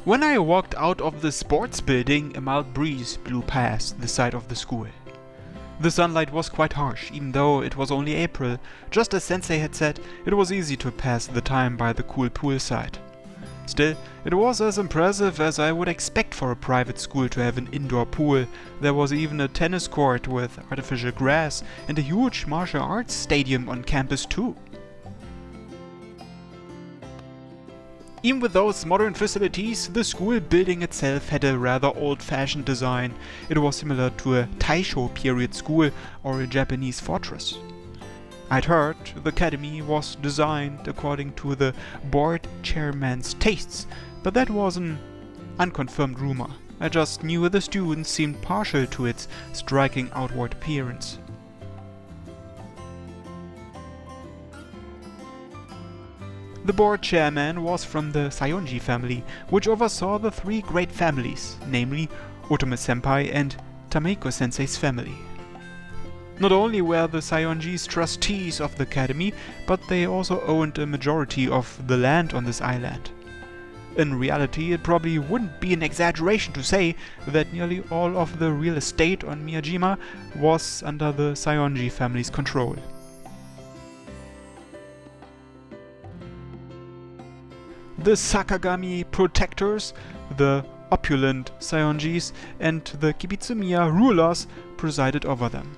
When I walked out of the sports building, a mild breeze blew past the side of the school. The sunlight was quite harsh, even though it was only April. Just as Sensei had said, it was easy to pass the time by the cool poolside. Still, it was as impressive as I would expect for a private school to have an indoor pool. There was even a tennis court with artificial grass and a huge martial arts stadium on campus too. Even with those modern facilities, the school building itself had a rather old-fashioned design. It was similar to a Taisho period school or a Japanese fortress. I'd heard the academy was designed according to the board chairman's tastes, but that was an unconfirmed rumor. I just knew the students seemed partial to its striking outward appearance. The board chairman was from the Sayonji family, which oversaw the three great families, namely Otome-senpai and Tameiko-sensei's family. Not only were the Sayonjis trustees of the academy, but they also owned a majority of the land on this island. In reality, it probably wouldn't be an exaggeration to say that nearly all of the real estate on Miyajima was under the Sayonji family's control. The Sakagami protectors, the opulent Sayonjis, and the Kibitsumiya rulers presided over them.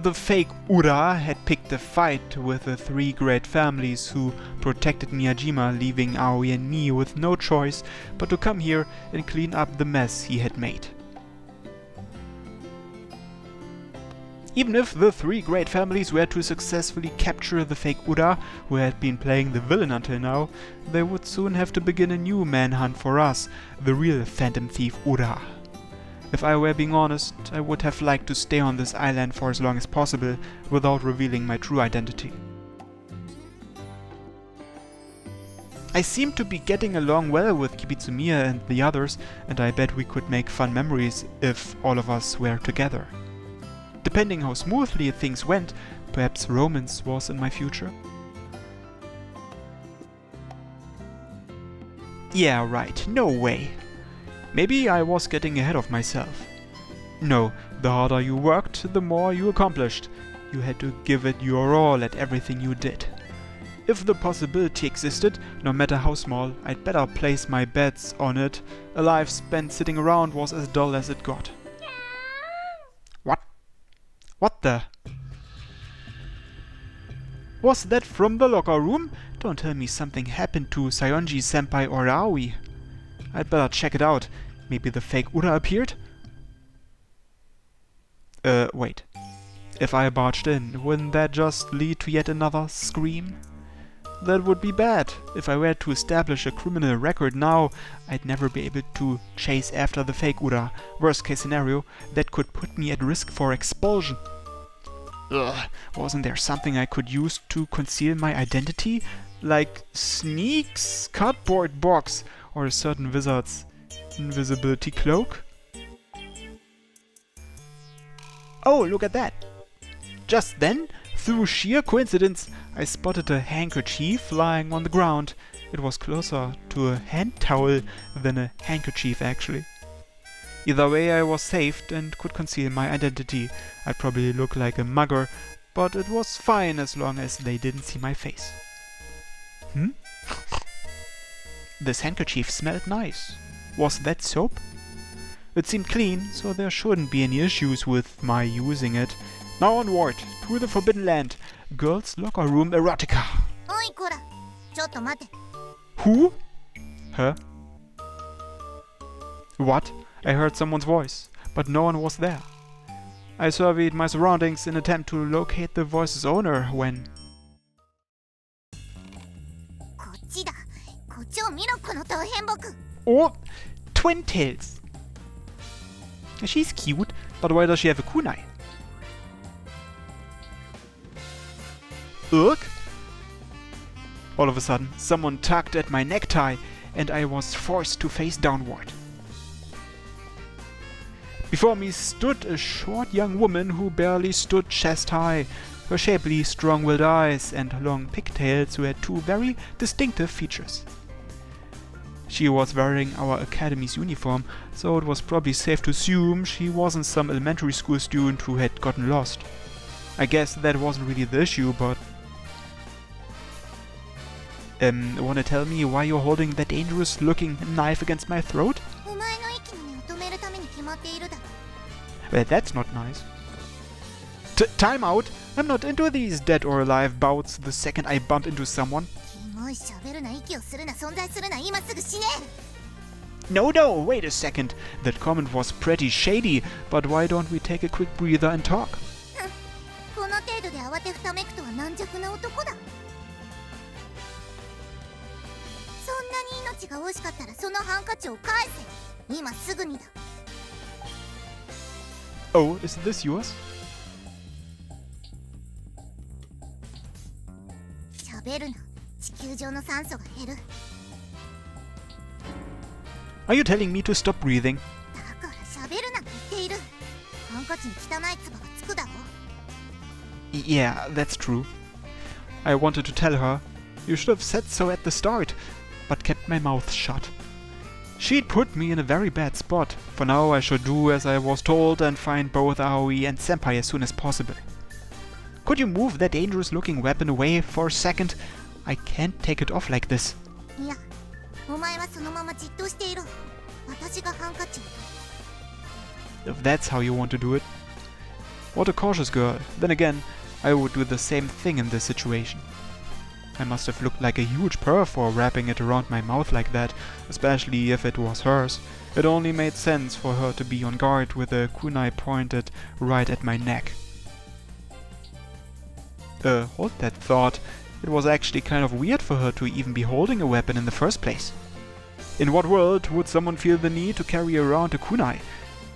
The fake Ura had picked a fight with the three great families who protected Miyajima, leaving Aoi and me with no choice but to come here and clean up the mess he had made. Even if the three great families were to successfully capture the fake Ura, who had been playing the villain until now, they would soon have to begin a new manhunt for us, the real phantom thief Ura. If I were being honest, I would have liked to stay on this island for as long as possible without revealing my true identity. I seemed to be getting along well with Kibitsumiya and the others, and I bet we could make fun memories if all of us were together. Depending how smoothly things went, perhaps romance was in my future. Yeah, right, no way. Maybe I was getting ahead of myself. No, the harder you worked, the more you accomplished. You had to give it your all at everything you did. If the possibility existed, no matter how small, I'd better place my bets on it. A life spent sitting around was as dull as it got. What the? Was that from the locker room? Don't tell me something happened to Sayonji-senpai or Aoi. I'd better check it out. Maybe the fake Ura appeared? Wait. If I barged in, wouldn't that just lead to yet another scream? That would be bad. If I were to establish a criminal record now, I'd never be able to chase after the fake Ura. Worst case scenario, that could put me at risk for expulsion. Ugh, wasn't there something I could use to conceal my identity? Like sneaks, cardboard box, or a certain wizard's invisibility cloak? Oh, look at that! Just then, through sheer coincidence, I spotted a handkerchief lying on the ground. It was closer to a hand towel than a handkerchief, actually. Either way, I was saved and could conceal my identity. I'd probably look like a mugger, but it was fine as long as they didn't see my face. This handkerchief smelled nice. Was that soap? It seemed clean, so there shouldn't be any issues with my using it. Now onward, to the Forbidden Land. Girls' locker room erotica. Who? Huh? What? I heard someone's voice, but no one was there. I surveyed my surroundings in an attempt to locate the voice's owner when... Oh! Twin Tails! She's cute, but why does she have a kunai? Ugh! All of a sudden, someone tugged at my necktie, and I was forced to face downward. Before me stood a short young woman who barely stood chest high. Her shapely, strong-willed eyes and long pigtails were two very distinctive features. She was wearing our academy's uniform, so it was probably safe to assume she wasn't some elementary school student who had gotten lost. I guess that wasn't really the issue, but... wanna tell me why you're holding that dangerous-looking knife against my throat? Well, that's not nice. Time out! I'm not into these dead or alive bouts the second I bump into someone. No, wait a second. That comment was pretty shady, but why don't we take a quick breather and talk? Oh, is this yours? Are you telling me to stop breathing? Yeah, that's true. I wanted to tell her, you should have said so at the start, but kept my mouth shut. She'd put me in a very bad spot. For now I should do as I was told and find both Aoi and Senpai as soon as possible. Could you move that dangerous looking weapon away for a second? I can't take it off like this. If that's how you want to do it. What a cautious girl. Then again, I would do the same thing in this situation. I must have looked like a huge perv for wrapping it around my mouth like that, especially if it was hers. It only made sense for her to be on guard with a kunai pointed right at my neck. Hold that thought. It was actually kind of weird for her to even be holding a weapon in the first place. In what world would someone feel the need to carry around a kunai?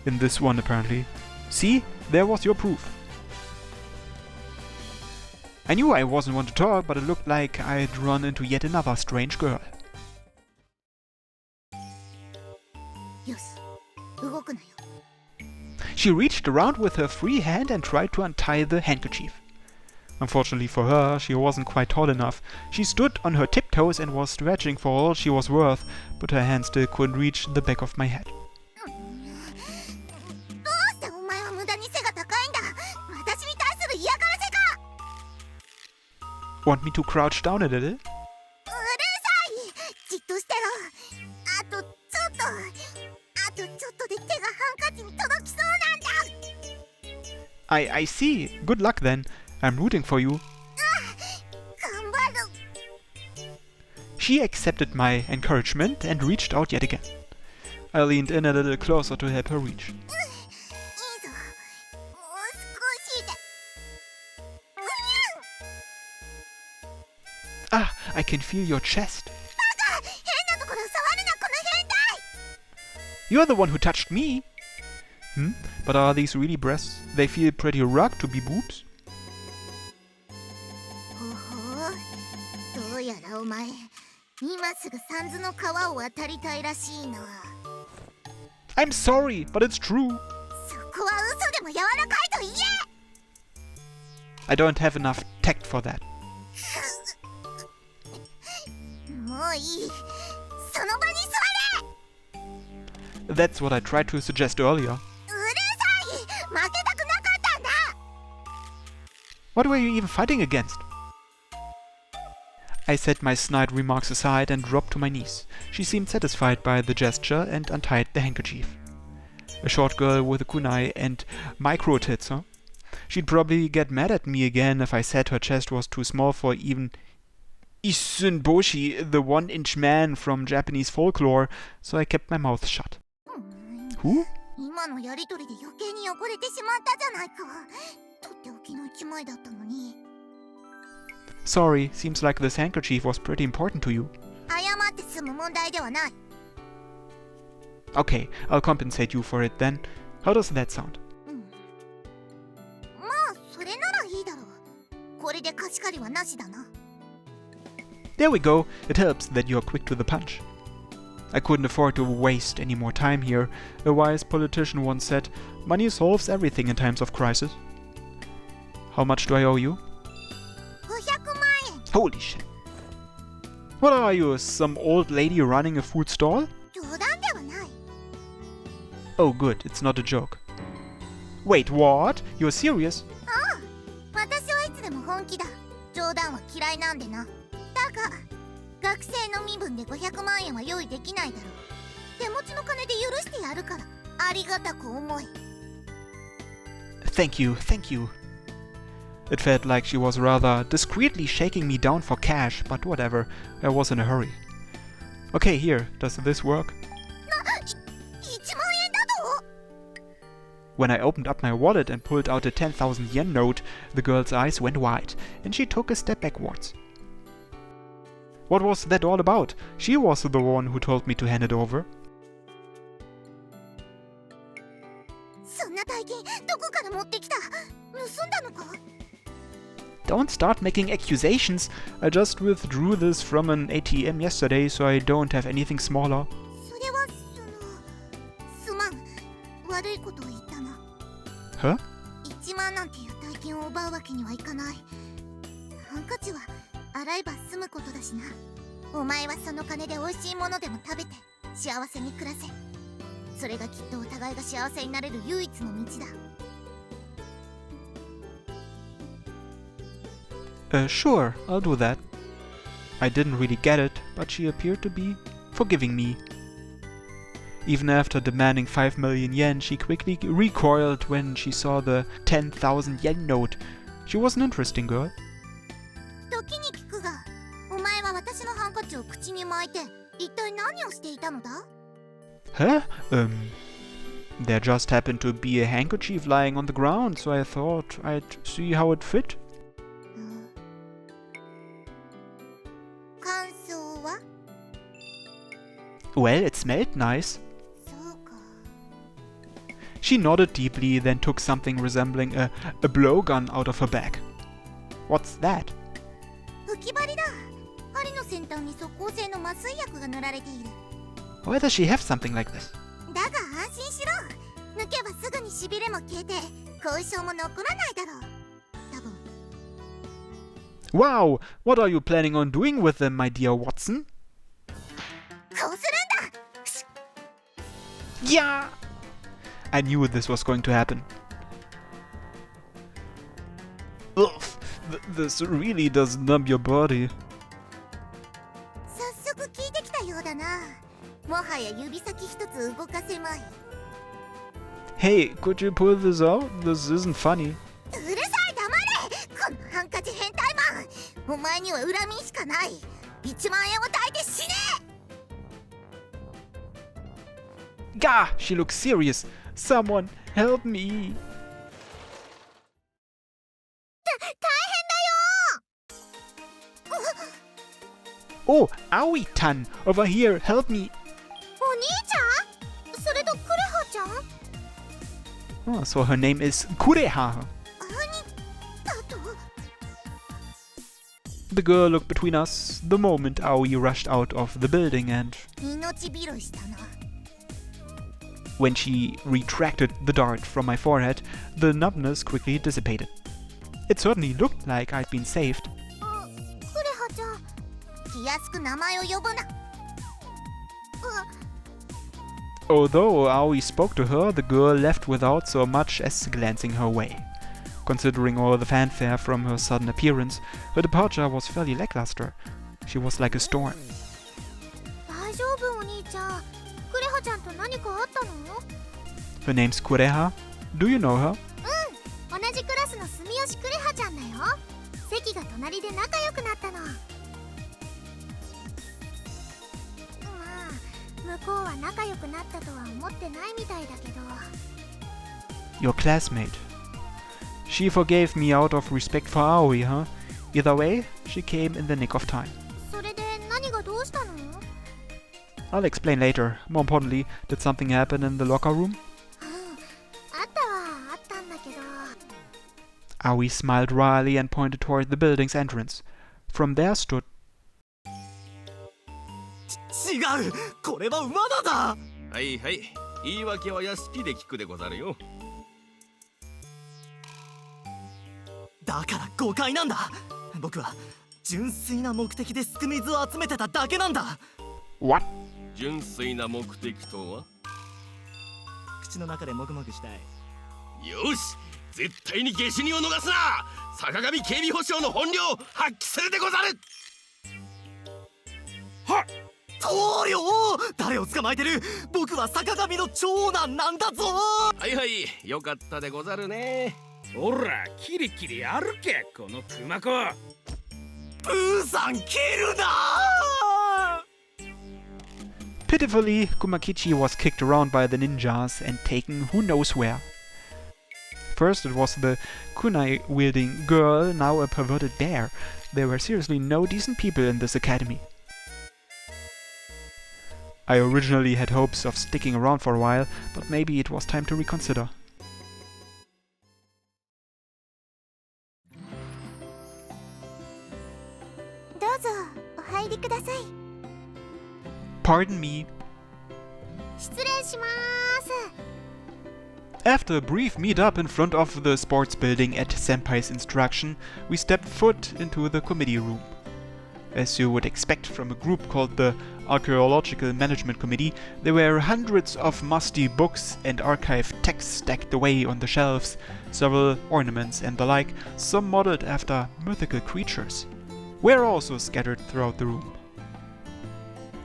In this one, apparently. See? There was your proof. I knew I wasn't one to talk, but it looked like I'd run into yet another strange girl. She reached around with her free hand and tried to untie the handkerchief. Unfortunately for her, she wasn't quite tall enough. She stood on her tiptoes and was stretching for all she was worth, but her hand still couldn't reach the back of my head. Want me to crouch down a little? I see. Good luck then. I'm rooting for you. She accepted my encouragement and reached out yet again. I leaned in a little closer to help her reach. Ah, I can feel your chest. You're the one who touched me. But are these really breasts? They feel pretty rough to be boobs. I'm sorry, but it's true. I don't have enough tact for that. That's what I tried to suggest earlier. What were you even fighting against? I set my snide remarks aside and dropped to my knees. She seemed satisfied by the gesture and untied the handkerchief. A short girl with a kunai and micro tits, huh? She'd probably get mad at me again if I said her chest was too small for even Isunboshi, the 1-inch man from Japanese folklore, so I kept my mouth shut. Who? Sorry, seems like this handkerchief was pretty important to you. Okay, I'll compensate you for it then. How does that sound? There we go, it helps that you're quick to the punch. I couldn't afford to waste any more time here. A wise politician once said, money solves everything in times of crisis. How much do I owe you? Holy shit. What are you, some old lady running a food stall? 冗談ではない。 Oh good, it's not a joke. Wait, what? You're serious? ああ、私はいつでも本気だ。冗談は嫌いなんでな。だが、学生の身分で500万円は用意できないだろう。手持ちの金で許してやるから、ありがたく思い。Thank you, thank you. It felt like she was rather discreetly shaking me down for cash, but whatever, I was in a hurry. Okay, here, does this work? 1万円だと？ When I opened up my wallet and pulled out a 10,000 yen note, the girl's eyes went wide, and she took a step backwards. What was that all about? She was the one who told me to hand it over. そんな大金どこから持ってきた？盗んだのか？ Don't start making accusations. I just withdrew this from an ATM yesterday, so I don't have anything smaller. それはすまん。悪いことを言ったな。 Huh? 1万なんていう大金を奪うわけにはいかない。ハンカチは洗えば済むことだしな。お前はその金で美味しいものでも食べて幸せに暮らせ。それがきっとお互いが幸せになれる唯一の道だ。Sure, I'll do that. I didn't really get it, but she appeared to be forgiving me. Even after demanding 5 million yen, she quickly recoiled when she saw the 10,000 yen note. She was an interesting girl. 時に聞くが、お前は私のハンカチを口に巻いて一体何をしていたのだ？ Huh? There just happened to be a handkerchief lying on the ground, so I thought I'd see how it fit. 感想は？ Well, it smelled nice. そうか。 She nodded deeply, then took something resembling a blowgun out of her bag. What's that? 吹き針だ。針の先端に即効性の麻酔薬が塗られている。 Why does she have something like this? だが安心しろ。抜けばすぐにしびれも消えて後遺症も残らないだろう。多分。 Wow! What are you planning on doing with them, my dear Watson? こうするんだ。 Yeah! I knew this was going to happen. Ugh, this really does numb your body. 早速聞いてきたようだな。もはや指先一つ動かせまい。 Hey, could you pull this out? This isn't funny. うるさい、黙れ。このハンカチ変態マン。お前には恨みしかない。1万円を抱いて死ね。 Gah! She looks serious. Someone help me. 大変だよ。 Oh, Aoi-tan! Over here, help me. お兄ちゃん？それとクレハちゃん？ Oh, so her name is Kureha. 兄だと？ The girl looked between us the moment Aoi rushed out of the building, and 命拾いしたな。 when she retracted the dart from my forehead, the numbness quickly dissipated. It certainly looked like I'd been saved. クレハちゃん、気安く名前を呼ぶな。 Although Aoi spoke to her, the girl left without so much as glancing her way. Considering all the fanfare from her sudden appearance, her departure was fairly lackluster. She was like a storm. 大丈夫お兄ちゃん。クレハちゃんと何かあったの？ Her name's Kureha. Do you know her? 同じクラスの住吉クレハちゃんだよ。席が隣で仲良くなったの。まあ、向こうは仲良くなったとは思ってないみたいだけど。 Your classmate. She forgave me out of respect for Aoi, huh? Either way, she came in the nick of time. それで何がどうしたの？ I'll explain later. More importantly, did something happen in the locker room? あったはあったんだけど。 Aoi smiled wryly and pointed toward the building's entrance. From there stood 違う、これは罠だ。はいはい、言い訳は屋敷で聞くでござるよ。だから誤解なんだ。僕は純粋な目的でスクミズを集めてただけなんだ。 What? 純粋な目的とは？口の中でもぐもぐしたい。よし、絶対に下手人を逃すな。坂上警備保障の本領を発揮するでござる。棟梁、誰を捕まえてる？僕は坂上の長男なんだぞ。はいはい、よかったでござるね。ほら、キリキリ歩け、この熊子。プーさん、切るな。 Pitifully, Kumakichi was kicked around by the ninjas and taken who knows where. First it was the kunai-wielding girl, now a perverted bear. There were seriously no decent people in this academy. I originally had hopes of sticking around for a while, but maybe it was time to reconsider. Pardon me. After a brief meet-up in front of the sports building at Senpai's instruction, we stepped foot into the committee room. As you would expect from a group called the Archaeological Management Committee, there were hundreds of musty books and archived texts stacked away on the shelves, several ornaments and the like, some modeled after mythical creatures, were also scattered throughout the room.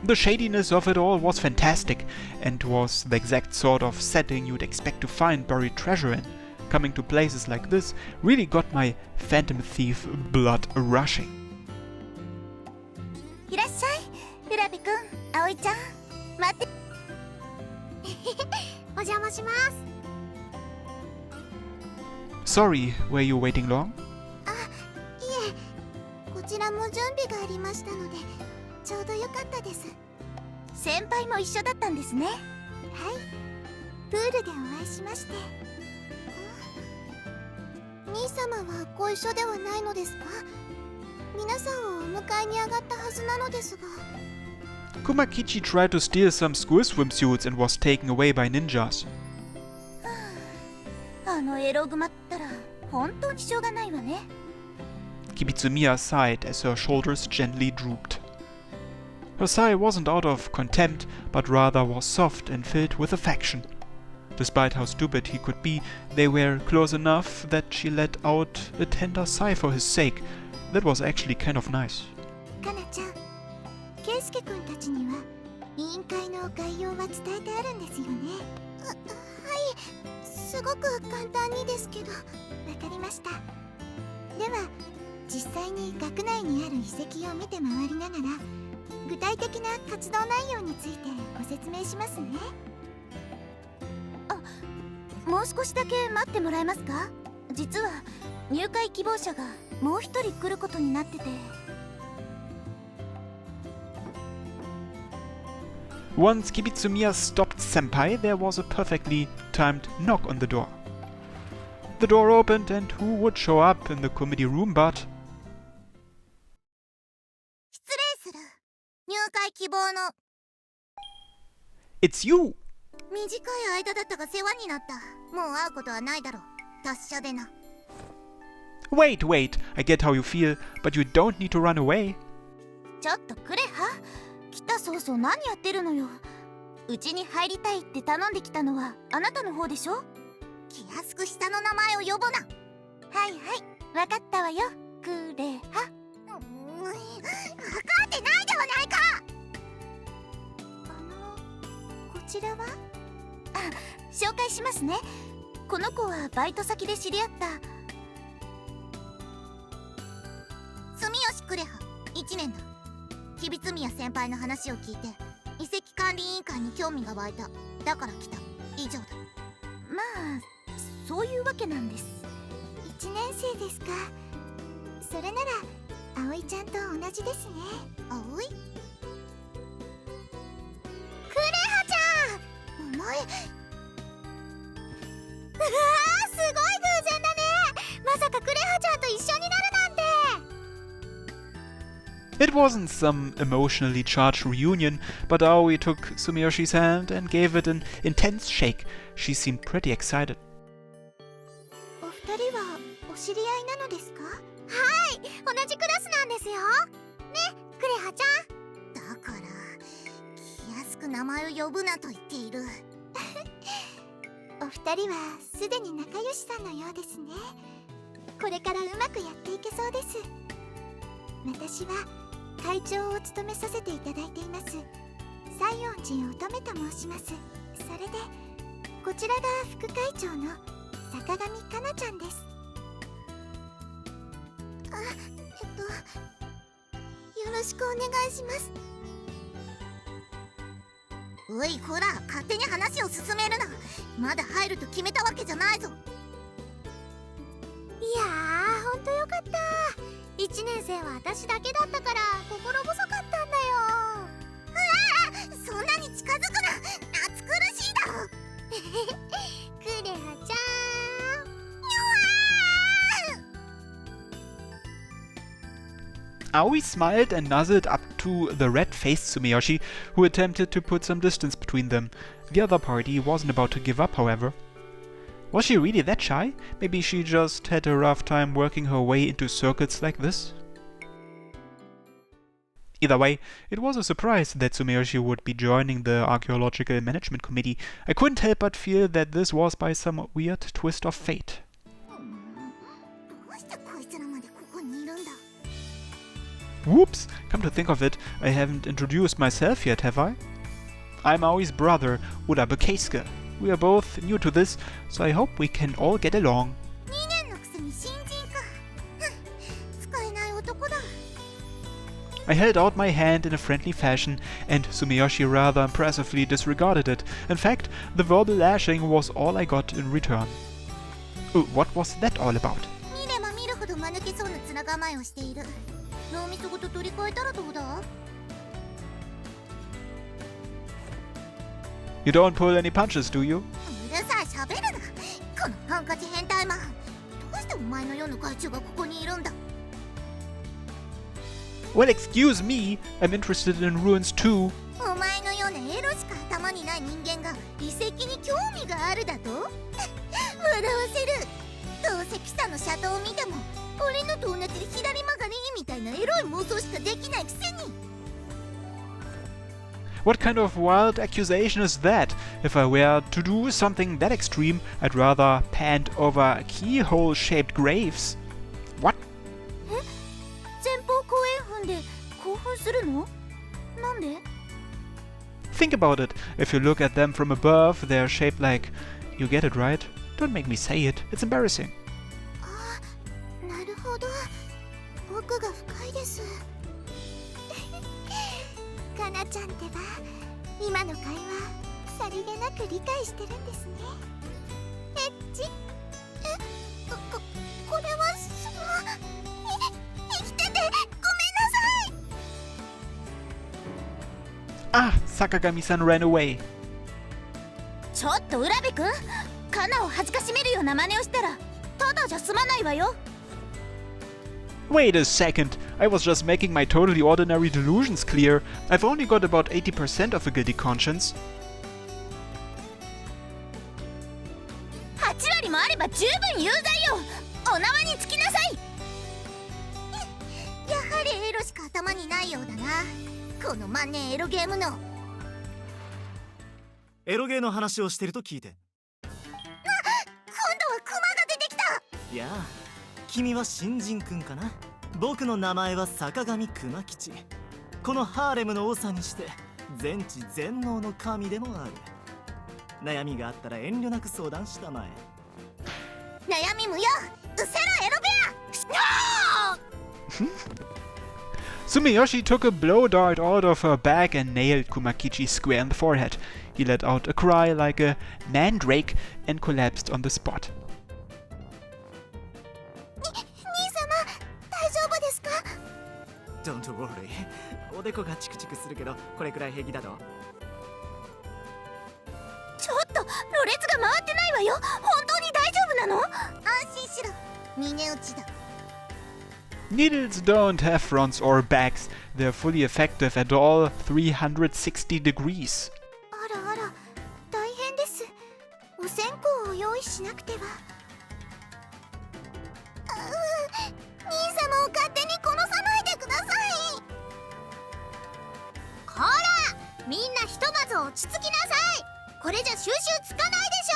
The shadiness of it all was fantastic, and was the exact sort of setting you'd expect to find buried treasure in. Coming to places like this really got my Phantom Thief blood rushing. いらっしゃい、浦部くん、葵ちゃん、待って。お邪魔します。 Sorry, were you waiting long? あ、いえ、こちらも準備がありましたので、ちょうどよかったです。先輩も一緒だったんですね。はい、プールでお会いしまして。兄様はご一緒ではないのですか？皆さんをお迎えに上がったはずなのですが。 Kumakichi tried to steal some school swimsuits and was taken away by ninjas. あのエログマったら本当にしょうがないわね。 Kibitsumiya sighed as her shoulders gently drooped. Her sigh wasn't out of contempt, but rather was soft and filled with affection. Despite how stupid he could be, they were close enough that she let out a tender sigh for his sake. That was actually kind of nice. かなちゃん、ケイスケ君たちには委員会の概要は伝えてあるんですよね。はい、すごく簡単にですけど。わかりました。では、実際に学内にある遺跡を見て回りながら、具体的な活動内容についてご説明しますね。あ、もう少しだけ待ってもらえますか？実は入会希望者がもう一人来ることになってて。 Once Kibitsumiya stopped Senpai, there was a perfectly timed knock on the door. The door opened and who would show up in the committee room but... 失礼する。入会希望の。 It's you! 短い間だったが世話になった。もう会うことはないだろう。達者でな。 Wait, wait, I get how you feel, but you don't need to run away. ちょっとクレハ、来た早々何やってるのよ。うちに入りたいって頼んできたのはあなたの方でしょ。気安く下の名前を呼ぶな。はいはい、わかったわよ、クレハ。わかってないではないか。こちらは？あ、紹介しますね。この子はバイト先で知り合った住吉クレハ、1年だ。キビツミヤ先輩の話を聞いて遺跡管理委員会に興味が湧いた。だから来た。以上だ。まあそういうわけなんです。1年生ですか。それなら葵ちゃんと同じですね。葵？クレハちゃん、お前。うわー、すごい偶然だね。まさかクレハちゃんと一緒になるなんて。 It wasn't some emotionally charged reunion, but Aoi took Sumiyoshi's hand and gave it an intense shake. She seemed pretty excited. お二人はお知り合いなのですか？はい同じクラスなんですよねクレハちゃんだから気安く名前を呼ぶなと言っているお二人はすでに仲良しさんのようですねこれからうまくやっていけそうです私は会長を務めさせていただいています西園寺乙女と申しますそれでこちらが副会長の坂上かなちゃんですよろしくお願いしますおいこら勝手に話を進めるなまだ入ると決めたわけじゃないぞいやーほんとよかった1年生は私だけだったから心細かったんだようわそんなに近づくな暑苦しいだろクレハちゃんAoi smiled and nuzzled up to the red-faced Sumiyoshi, who attempted to put some distance between them. The other party wasn't about to give up, however. Was she really that shy? Maybe she just had a rough time working her way into circuits like this? Either way, it was a surprise that Sumiyoshi would be joining the Archaeological Management Committee. I couldn't help but feel that this was by some weird twist of fate. Whoops! Come to think of it, I haven't introduced myself yet, have I? I'm Aoi's brother, Urabe Keisuke. We are both new to this, so I hope we can all get along. I held out my hand in a friendly fashion, and Sumiyoshi rather impressively disregarded it. In fact, the verbal lashing was all I got in return. What was that all about? You don't pull any punches, do you? Well, excuse me, I'm interested in ruins too. What kind of wild accusation is that? If I were to do something that extreme, I'd rather pant over keyhole-shaped graves. What? Think about it. If you look at them from above, they're shaped like... You get it, right? Don't make me say it. It's embarrassing. Ah, Sakagami-san ran away. Wait a second, I was just making my totally ordinary delusions clear. I've only got about 80% of a guilty conscience. エロゲーの話をしてると聞いて。今度はクマが出てきた。やあ、君は新人くんかな。僕の名前は坂上熊吉。このハーレムの長にして全知全能の神でもある。悩みがあったら遠慮なく相談したまえ。悩み無用。うせろエロベア。Sumiyoshi took a blow dart out of her bag and nailed Kumakichi square in the forehead. He let out a cry like a mandrake and collapsed on the spot. Don't worry. おでこがチクチクするけど、これくらい平気だろ。ちょっと、ろれつが回ってないわよ。本当に大丈夫なの？安心しろ。峰打ちだ。Needles don't have fronts or backs. They're fully effective at all 360 degrees. あらあら、大変です。お線香を用意しなくては。兄様みんなひとまず落ち着きなさい。これじゃ収集つかないでし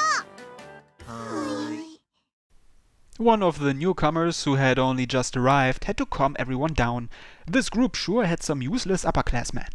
ょ。はい。 One of the newcomers who had only just arrived had to calm everyone down. This group sure had some useless upperclassmen.